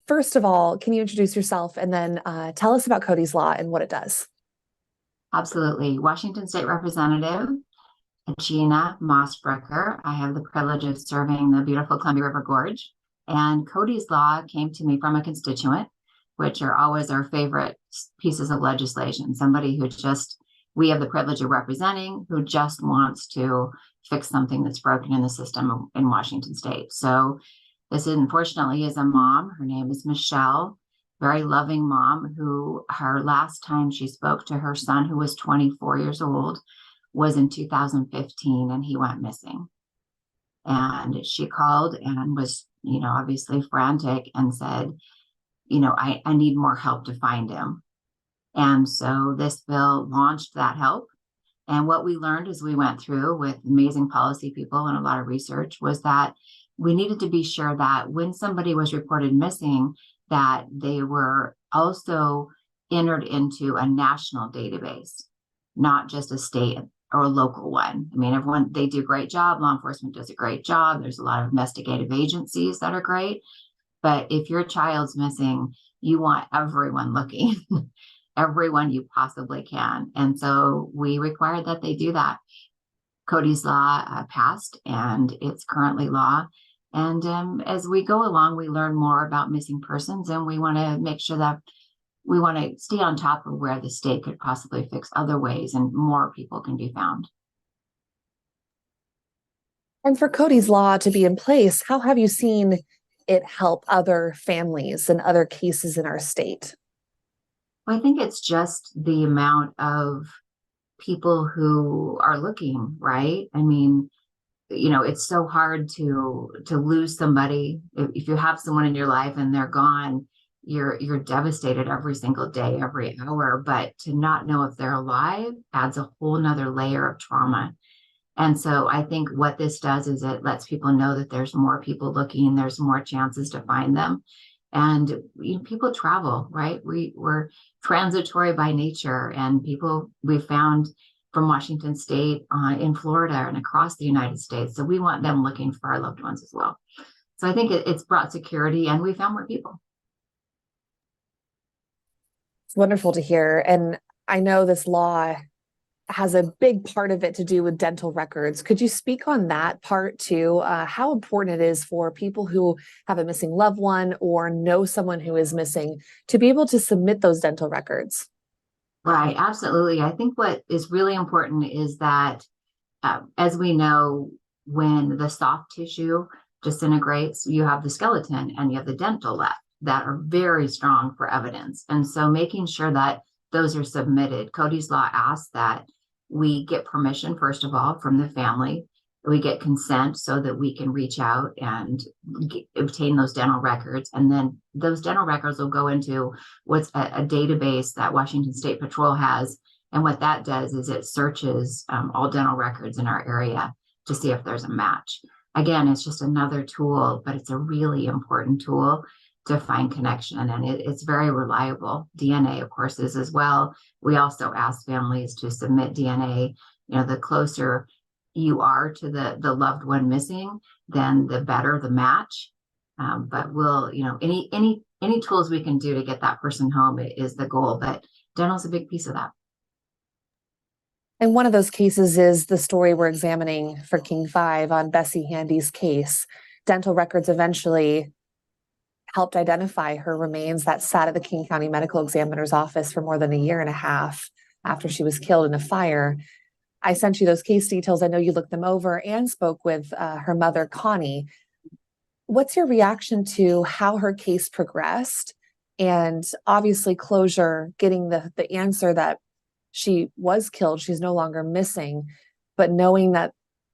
First of all, can you introduce yourself and then tell us about Cody's Law and what it does? Absolutely. Washington State Representative Gina Mosbrucker. I have the privilege of serving the beautiful Columbia River Gorge. And Cody's Law came to me from a constituent, which are always our favorite pieces of legislation. Somebody who just, we have the privilege of representing, who just wants to fix something that's broken in the system in Washington State. So this unfortunately is a mom. Her name is Michelle, very loving mom who her last time she spoke to her son, who was 24 years old, was in 2015, and he went missing. And she called and was, obviously frantic and said, I need more help to find him. And so this bill launched that help. And what we learned as we went through with amazing policy people and a lot of research was that we needed to be sure that when somebody was reported missing, that they were also entered into a national database, not just a state or a local one. I mean, everyone, they do a great job. Law enforcement does a great job. There's a lot of investigative agencies that are great. But if your child's missing, you want everyone looking, everyone you possibly can. And so we required that they do that. Cody's Law passed, and it's currently law. And as we go along, we learn more about missing persons, and we want to make sure that we want to stay on top of where the state could possibly fix other ways and more people can be found. And for Cody's Law to be in place, how have you seen it help other families and other cases in our state? I think it's just the amount of people who are looking, right? I mean, it's so hard to lose somebody. If you have someone in your life and they're gone, you're devastated every single day, every hour. But to not know if they're alive adds a whole nother layer of trauma. And so I think what this does is it lets people know that there's more people looking, there's more chances to find them. And people travel, right? We're transitory by nature, and people we found from Washington State, in Florida, and across the United States. So we want them looking for our loved ones as well. So I think it's brought security, and we found more people. It's wonderful to hear. And I know this law has a big part of it to do with dental records. Could you speak on that part too? How important it is for people who have a missing loved one or know someone who is missing to be able to submit those dental records? Right, absolutely. I think what is really important is that, as we know, when the soft tissue disintegrates, you have the skeleton and you have the dental left that are very strong for evidence. And so making sure that those are submitted. Cody's Law asks that we get permission, first of all, from the family. We get consent so that we can reach out and obtain those dental records. And then those dental records will go into what's a database that Washington State Patrol has. And what that does is it searches all dental records in our area to see if there's a match. Again, it's just another tool, but it's a really important tool to find connection, and it's very reliable. DNA, of course, is as well. We also ask families to submit DNA. The closer you are to the loved one missing, then the better the match. But we'll, any tools we can do to get that person home is the goal. But dental's a big piece of that. And one of those cases is the story we're examining for King 5 on Bessie Handy's case. Dental records eventually helped identify her remains that sat at the King County Medical Examiner's office for more than a year and a half after she was killed in a fire. I sent you those case details. I know you looked them over and spoke with her mother, Connie. What's your reaction to how her case progressed? And obviously closure, getting the answer that she was killed, she's no longer missing, but knowing that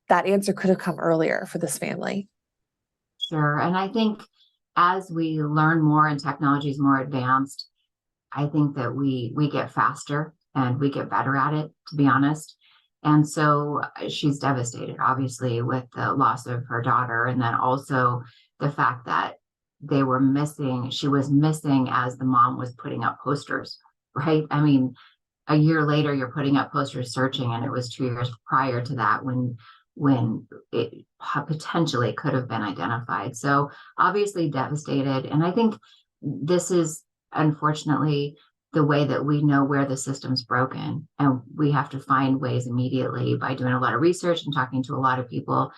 that answer could have come earlier for this family. Sure. And I think as we learn more and technology is more advanced, I think that we get faster and we get better at it, to be honest. And so she's devastated, obviously, with the loss of her daughter. And then also the fact that they were missing, she was missing as the mom was putting up posters, right? I mean, a year later, you're putting up posters searching, and it was 2 years prior to that when it potentially could have been identified. So obviously devastated. And I think this is unfortunately the way that we know where the system's broken. And we have to find ways immediately by doing a lot of research and talking to a lot of people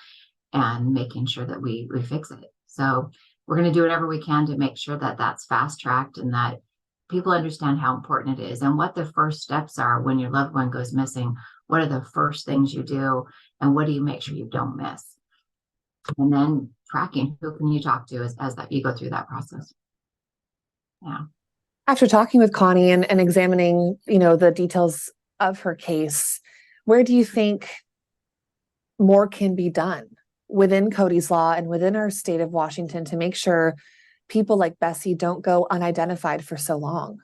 and making sure that we fix it. So we're going to do whatever we can to make sure that that's fast tracked and that people understand how important it is and what the first steps are when your loved one goes missing. What are the first things you do, and what do you make sure you don't miss? And then tracking, who can you talk to as that you go through that process. Yeah. After talking with Connie and examining, the details of her case, where do you think more can be done within Cody's law and within our state of Washington to make sure people like Bessie don't go unidentified for so long?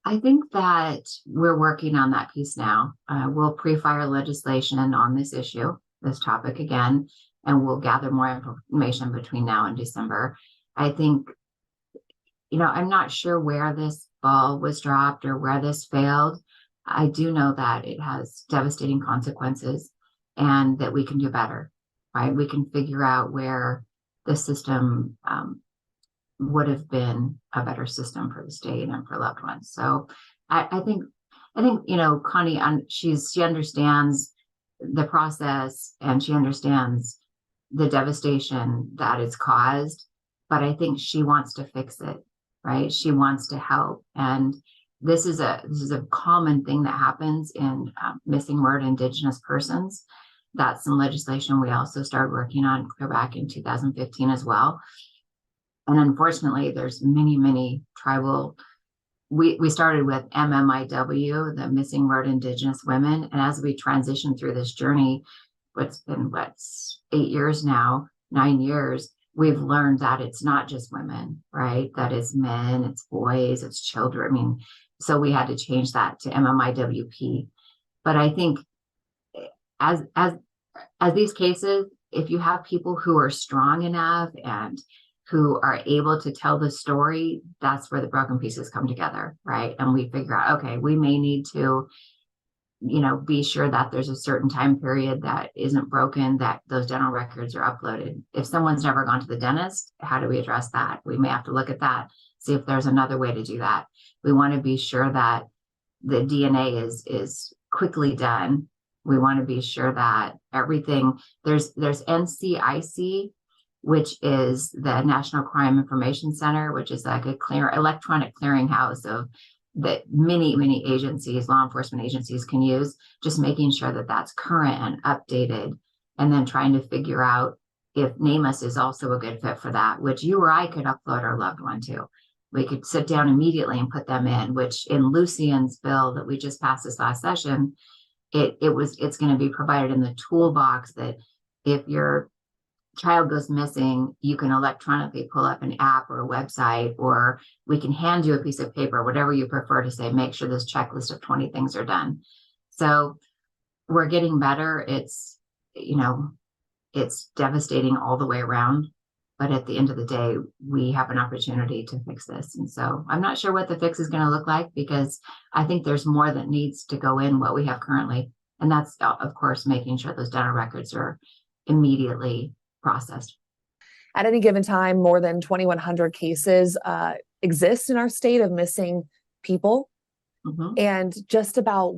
I think that we're working on that piece now. We'll pre-file legislation on this issue, this topic again, and we'll gather more information between now and December. I think, I'm not sure where this ball was dropped or where this failed. I do know that it has devastating consequences and that we can do better, right? We can figure out where the system would have been a better system for the state and for loved ones. So I think, Connie, she understands the process and she understands the devastation that it's caused, but I think she wants to fix it, right? She wants to help. And this is a common thing that happens in missing murdered Indigenous persons. That's some legislation we also started working on clear back in 2015 as well. And unfortunately, there's many tribal. We started with MMIW, the Missing Murdered Indigenous Women, and as we transition through this journey, what's 8 years now, 9 years, we've learned that it's not just women, right? That it's men, it's boys, it's children. I mean, so we had to change that to MMIWP. But I think as these cases, if you have people who are strong enough and who are able to tell the story, that's where the broken pieces come together, right? And we figure out, okay, we may need to, be sure that there's a certain time period that isn't broken, that those dental records are uploaded. If someone's never gone to the dentist, how do we address that? We may have to look at that, see if there's another way to do that. We want to be sure that the DNA is quickly done. We want to be sure that everything, there's NCIC, which is the National Crime Information Center, which is like a electronic clearinghouse of that many agencies, law enforcement agencies can use, just making sure that that's current and updated, and then trying to figure out if NamUs is also a good fit for that, which you or I could upload our loved one to. We could sit down immediately and put them in, which in Lucian's bill that we just passed this last session, it's going to be provided in the toolbox that if your child goes missing, you can electronically pull up an app or a website, or we can hand you a piece of paper, whatever you prefer, to say, make sure this checklist of 20 things are done. So we're getting better. It's devastating all the way around. But at the end of the day, we have an opportunity to fix this. And so I'm not sure what the fix is going to look like, because I think there's more that needs to go in what we have currently. And that's, of course, making sure those dental records are immediately processed. At any given time, more than 2,100 cases exist in our state of missing people. Mm-hmm. And just about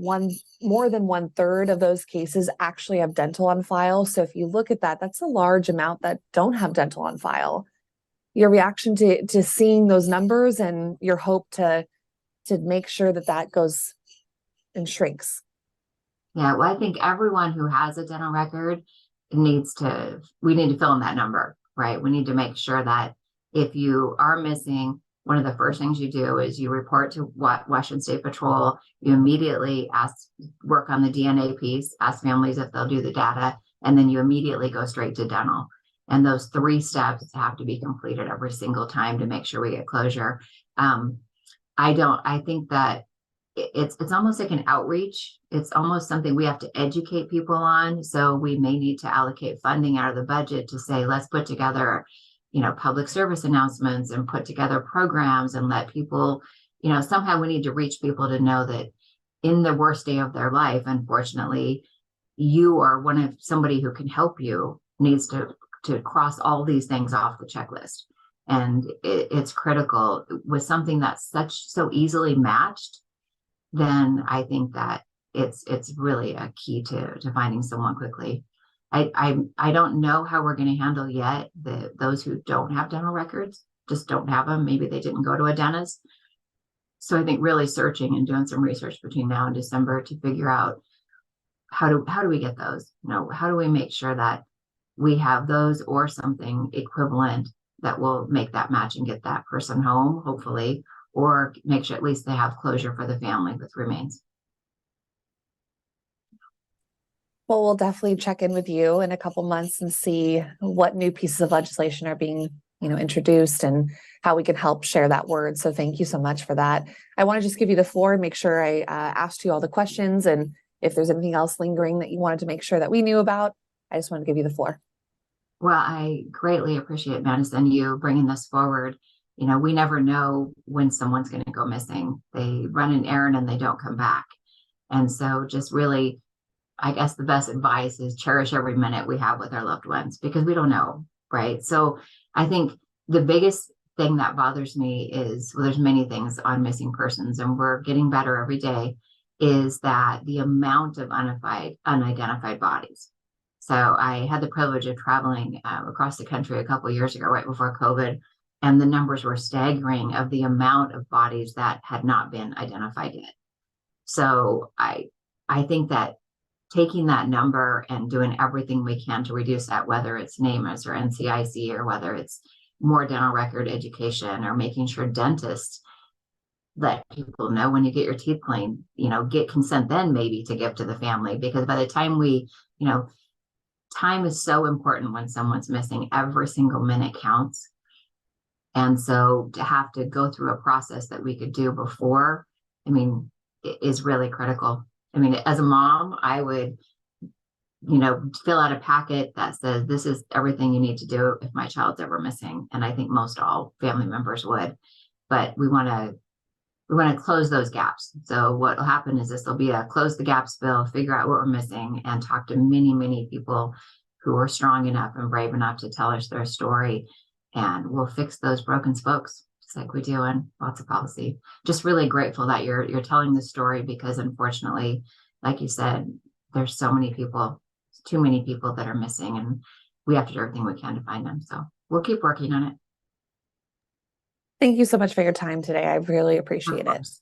more than 1/3 of those cases actually have dental on file. So if you look at that, that's a large amount that don't have dental on file. Your reaction to seeing those numbers and your hope to make sure that goes and shrinks. Yeah, well, I think everyone who has a dental record we need to fill in that number, right? We need to make sure that if you are missing, one of the first things you do is you report to Washington State Patrol. You immediately work on the DNA piece, ask families if they'll do the data, and then you immediately go straight to dental. And those 3 steps have to be completed every single time to make sure we get closure. I think that it's almost like an outreach. It's almost something we have to educate people on. So we may need to allocate funding out of the budget to say, let's put together, public service announcements and put together programs and let people, somehow we need to reach people to know that in the worst day of their life, unfortunately, you are somebody who can help you, needs to cross all these things off the checklist. And it's critical with something that's so easily matched. Then I think that it's really a key to finding someone quickly. I don't know how we're going to handle yet those who don't have dental records, just don't have them. Maybe they didn't go to a dentist. So I think really searching and doing some research between now and December to figure out how do we get those? How do we make sure that we have those or something equivalent that will make that match and get that person home, hopefully, or make sure at least they have closure for the family with remains. Well, we'll definitely check in with you in a couple months and see what new pieces of legislation are being, introduced and how we can help share that word. So thank you so much for that. I want to just give you the floor and make sure I asked you all the questions. And if there's anything else lingering that you wanted to make sure that we knew about, I just want to give you the floor. Well, I greatly appreciate, Madison, you bringing this forward. We never know when someone's going to go missing. They run an errand and they don't come back. And so just really, I guess the best advice is cherish every minute we have with our loved ones because we don't know, right? So I think the biggest thing that bothers me is, well, there's many things on missing persons and we're getting better every day, is that the amount of unidentified bodies. So I had the privilege of traveling across the country a couple of years ago, right before COVID, and the numbers were staggering of the amount of bodies that had not been identified yet. So I think that taking that number and doing everything we can to reduce that, whether it's NAMUS or NCIC or whether it's more dental record education or making sure dentists let people know when you get your teeth cleaned, get consent then maybe to give to the family, because by the time time is so important when someone's missing. Every single minute counts. And so to have to go through a process that we could do before, is really critical. As a mom, I would, fill out a packet that says, this is everything you need to do if my child's ever missing. And I think most all family members would, but we want to close those gaps. So what will happen is this will be a close the gaps bill, figure out what we're missing, and talk to many, many people who are strong enough and brave enough to tell us their story. And we'll fix those broken spokes, just like we do in lots of policy. Just really grateful that you're telling the story, because unfortunately, like you said, there's so many people, too many people that are missing, and we have to do everything we can to find them. So we'll keep working on it. Thank you so much for your time today. I really appreciate Of it. course.